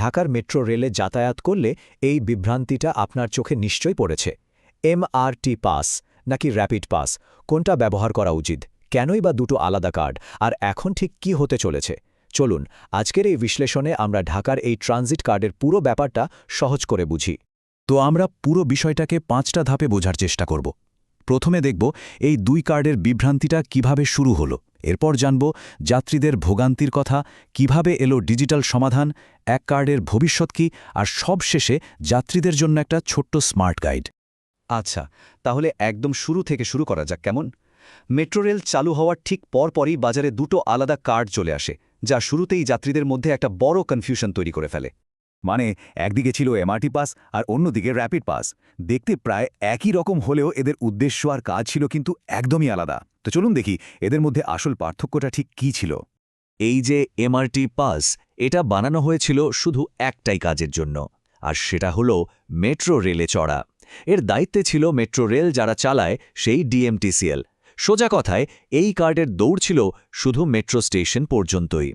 ঢাকার মেট্রো রেলে যাতায়াত করলে এই বিভ্রান্তিটা আপনার চোখে নিশ্চয়ই পড়েছে। এমআরটি পাস নাকি র্যাপিড পাস, কোনটা ব্যবহার করা উচিত? কেনই বা দুটো আলাদা কার্ড, আর এখন ঠিক কি হতে চলেছে? চলুন আজকের এই বিশ্লেষণে আমরা ঢাকার এই ট্রানজিট কার্ডের পুরো ব্যাপারটা সহজ করে বুঝি। তো আমরা পুরো বিষয়টাকে 5টা ধাপে বোঝার চেষ্টা করব। প্রথমে দেখব এই দুই কার্ডের বিভ্রান্তিটা কিভাবে শুরু হলো। এরপর জানব যাত্রীদের ভোগান্তির কথা, কিভাবে এলো ডিজিটাল সমাধান, এক কার্ডের ভবিষ্যৎ কী, আর সবশেষে যাত্রীদের জন্য একটা ছোট্ট স্মার্ট গাইড। আচ্ছা, তাহলে একদম শুরু থেকে শুরু করা যাক কেমন? মেট্রো রেল চালু হওয়ার ঠিক পরপরই বাজারে দুটো আলাদা কার্ড চলে আসে, যা শুরুতেই যাত্রীদের মধ্যে একটা বড় কনফিউশন তৈরি করে ফেলে। মানে একদিকে ছিল এমআরটি পাস আর অন্যদিকে র্যাপিড পাস। দেখতে প্রায় একই রকম হলেও এদের উদ্দেশ্য আর কাজ ছিল কিন্তু একদমই আলাদা। তো চলুন দেখি এদের মধ্যে আসল পার্থক্যটা ঠিক কী ছিল। এই যে এমআরটি পাস, এটা বানানো হয়েছিল শুধু একটাই কাজের জন্য, আর সেটা হলো মেট্রো রেলে চড়া। এর দায়িত্বে ছিল মেট্রো রেল যারা চালায় সেই ডিএমটিসিএল। সোজা কথায় এই কার্ডের দৌড় ছিল শুধু মেট্রো স্টেশন পর্যন্তই।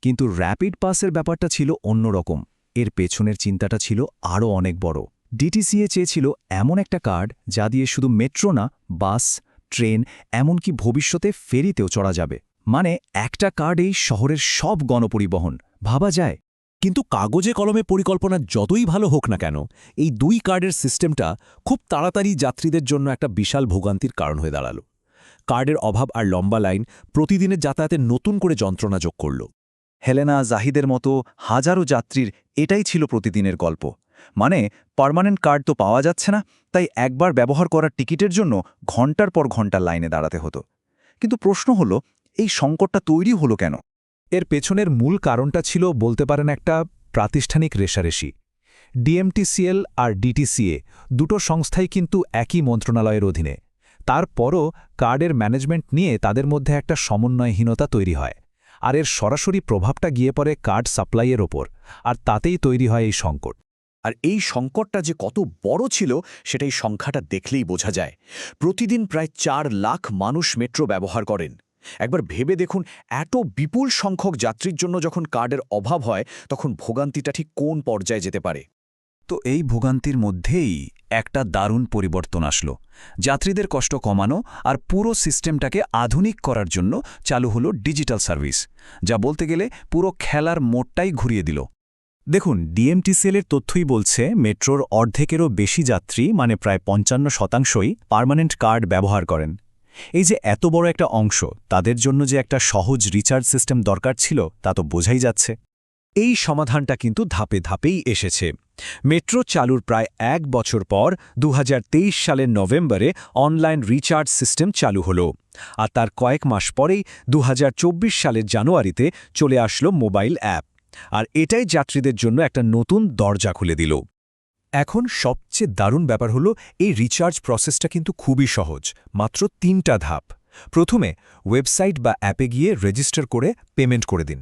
কিন্তু র্যাপিড পাসের ব্যাপারটা ছিল অন্যরকম। এর পেছনের চিন্তাটা ছিল আরও অনেক বড়। ডিটিসিএ চেয়েছিল এমন একটা কার্ড যা দিয়ে শুধু মেট্রো না, বাস, ট্রেন, এমনকি ভবিষ্যতে ফেরিতেও চড়া যাবে। মানে একটা কার্ডেই শহরের সব গণপরিবহন। ভাবা যায়? কিন্তু কাগজে কলমে পরিকল্পনা যতই ভালো হোক না কেন, এই দুই কার্ডের সিস্টেমটা খুব তাড়াতাড়ি যাত্রীদের জন্য একটা বিশাল ভোগান্তির কারণ হয়ে দাঁড়াল। কার্ডের অভাব আর লম্বা লাইন প্রতিদিনের যাতায়াতে নতুন করে যন্ত্রণা যোগ করল। হেলেনা, জাহিদের মতো হাজারো যাত্রীর এটাই ছিল প্রতিদিনের গল্প। মানে পার্মানেন্ট কার্ড তো পাওয়া যাচ্ছে না, তাই একবার ব্যবহার করার টিকিটের জন্য ঘন্টার পর ঘন্টা লাইনে দাঁড়াতে হতো। কিন্তু প্রশ্ন হলো, এই সংকটটা তৈরি হলো কেন? এর পেছনের মূল কারণটা ছিল বলতে পারেন একটা প্রাতিষ্ঠানিক রেষারেষি। ডিএমটিসিএল আর ডিটিসিএ দুটো সংস্থাই কিন্তু একই মন্ত্রণালয়ের অধীনে। তারপরও কার্ডের ম্যানেজমেন্ট নিয়ে তাদের মধ্যে একটা সমন্বয়হীনতা তৈরি হয়, আর এর সরাসরি প্রভাবটা গিয়ে পড়ে কার্ড সাপ্লাইয়ের ওপর, আর তাতেই তৈরি হয় এই সংকট। আর এই সংকটটা যে কত বড় ছিল সেটাই সংখ্যাটা দেখলেই বোঝা যায়। প্রতিদিন প্রায় 4 লাখ মানুষ মেট্রো ব্যবহার করেন। একবার ভেবে দেখুন, এত বিপুল সংখ্যক যাত্রীর জন্য যখন কার্ডের অভাব হয়, তখন ভোগান্তিটা ঠিক কোন পর্যায়ে যেতে পারে। তো এই ভোগান্তির মধ্যেই একটা দারুণ পরিবর্তন আসলো। যাত্রীদের কষ্ট কমানো আর পুরো সিস্টেমটাকে আধুনিক করার জন্য চালু হলো ডিজিটাল সার্ভিস, যা বলতে গেলে পুরো খেলার মোড়টাই ঘুরিয়ে দিল। দেখুন, ডিএমটিসিএলের তথ্যই বলছে মেট্রোর অর্ধেকেরও বেশি যাত্রী, মানে প্রায় 55%ই পার্মানেন্ট কার্ড ব্যবহার করেন। এই যে এত বড় একটা অংশ, তাদের জন্য যে একটা সহজ রিচার্জ সিস্টেম দরকার ছিল তা তো বোঝাই যাচ্ছে। এই সমাধানটা কিন্তু ধাপে ধাপেই এসেছে। মেট্রো চালুর প্রায় 1 বছর পর 2023 সালের নভেম্বরে অনলাইন রিচার্জ সিস্টেম চালু হলো, আর তার কয়েক মাস পরেই 2024 সালের জানুয়ারিতে চলে আসলো মোবাইল অ্যাপ। আর এটাই যাত্রীদের জন্য একটা নতুন দরজা খুলে দিল। এখন সবচেয়ে দারুণ ব্যাপার হলো, এই রিচার্জ প্রসেসটা কিন্তু খুবই সহজ। মাত্র 3টা ধাপ। প্রথমে ওয়েবসাইট বা অ্যাপে গিয়ে রেজিস্টার করে পেমেন্ট করে দিন।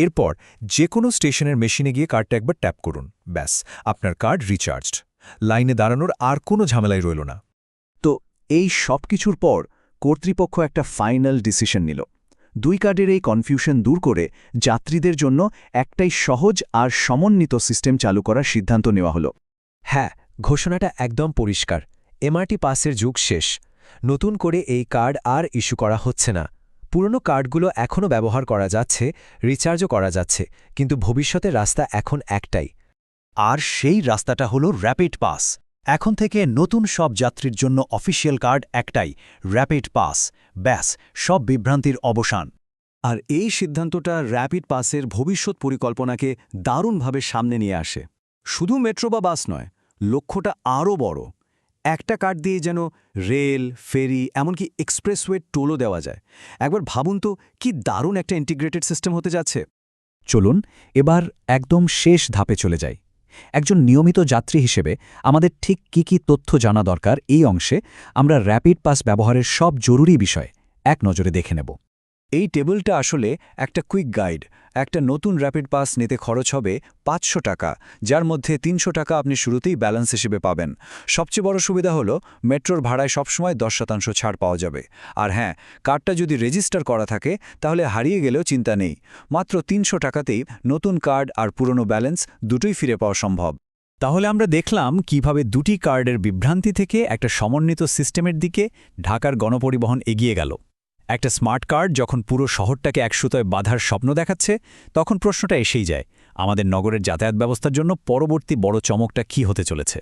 এরপর যে কোনো স্টেশনের মেশিনে গিয়ে কার্ডটা একবার ট্যাপ করুন। ব্যাস, আপনার কার্ড রিচার্জড। লাইনে দাঁড়ানোর আর কোনো ঝামেলাই রইল না। তো এই সব কিছুর পর কর্তৃপক্ষ একটা ফাইনাল ডিসিশন নিল। দুই কার্ডের এই কনফিউশন দূর করে যাত্রীদের জন্য একটাই সহজ আর সমন্বিত সিস্টেম চালু করার সিদ্ধান্ত নেওয়া হলো। হ্যাঁ, ঘোষণাটা একদম পরিষ্কার। এমআরটি পাসের যুগ শেষ। নতুন করে এই কার্ড আর ইস্যু করা হচ্ছে না। পুরনো কার্ডগুলো এখনও ব্যবহার করা যাচ্ছে, রিচার্জও করা যাচ্ছে, কিন্তু ভবিষ্যতের রাস্তা এখন একটাই। আর সেই রাস্তাটা হলো র্যাপিড পাস। এখন থেকে নতুন সব যাত্রীর জন্য অফিসিয়াল কার্ড একটাই, র্যাপিড পাস। ব্যাস, সব বিভ্রান্তির অবসান। আর এই সিদ্ধান্তটা র্যাপিড পাসের ভবিষ্যৎ পরিকল্পনাকে দারুণভাবে সামনে নিয়ে আসে। শুধু মেট্রো বা বাস নয়, লক্ষ্যটা আরও বড়। একটা কার্ড দিয়ে যেন রেল, ফেরি, এমনকি এক্সপ্রেসওয়ে টোলও দেওয়া যায়। একবার ভাবুন তো, কি দারুণ একটা ইন্টিগ্রেটেড সিস্টেম হতে যাচ্ছে। চলুন এবার একদম শেষ ধাপে চলে যাই। একজন নিয়মিত যাত্রী হিসেবে আমাদের ঠিক কি তথ্য জানা দরকার, এই অংশে আমরা র্যাপিড পাস ব্যবহারের সব জরুরি বিষয় এক নজরে দেখে নেব। এই টেবিলটা আসলে একটা কুইক গাইড। একটা নতুন র্যাপিড পাস নিতে খরচ হবে 500 টাকা, যার মধ্যে 300 টাকা আপনি শুরুতেই ব্যালেন্স হিসেবে পাবেন। সবচেয়ে বড় সুবিধা হলো মেট্রোর ভাড়ায় সবসময় 10% ছাড় পাওয়া যাবে। আর হ্যাঁ, কার্ডটা যদি রেজিস্টার করা থাকে তাহলে হারিয়ে গেলেও চিন্তা নেই। মাত্র 300 টাকাতেই নতুন কার্ড আর পুরনো ব্যালেন্স দুটোই ফিরে পাওয়া সম্ভব। তাহলে আমরা দেখলাম কিভাবে দুটি কার্ডের বিভ্রান্তি থেকে একটা সমন্বিত সিস্টেমের দিকে ঢাকার গণপরিবহন এগিয়ে গেল। একটা স্মার্ট কার্ড যখন পুরো শহরটাকে এক সুতোয় বাঁধার স্বপ্ন দেখাচ্ছে, তখন প্রশ্নটা এসেই যায়, আমাদের নগরের যাতায়াত ব্যবস্থার জন্য পরবর্তী বড় চমকটা কী হতে চলেছে।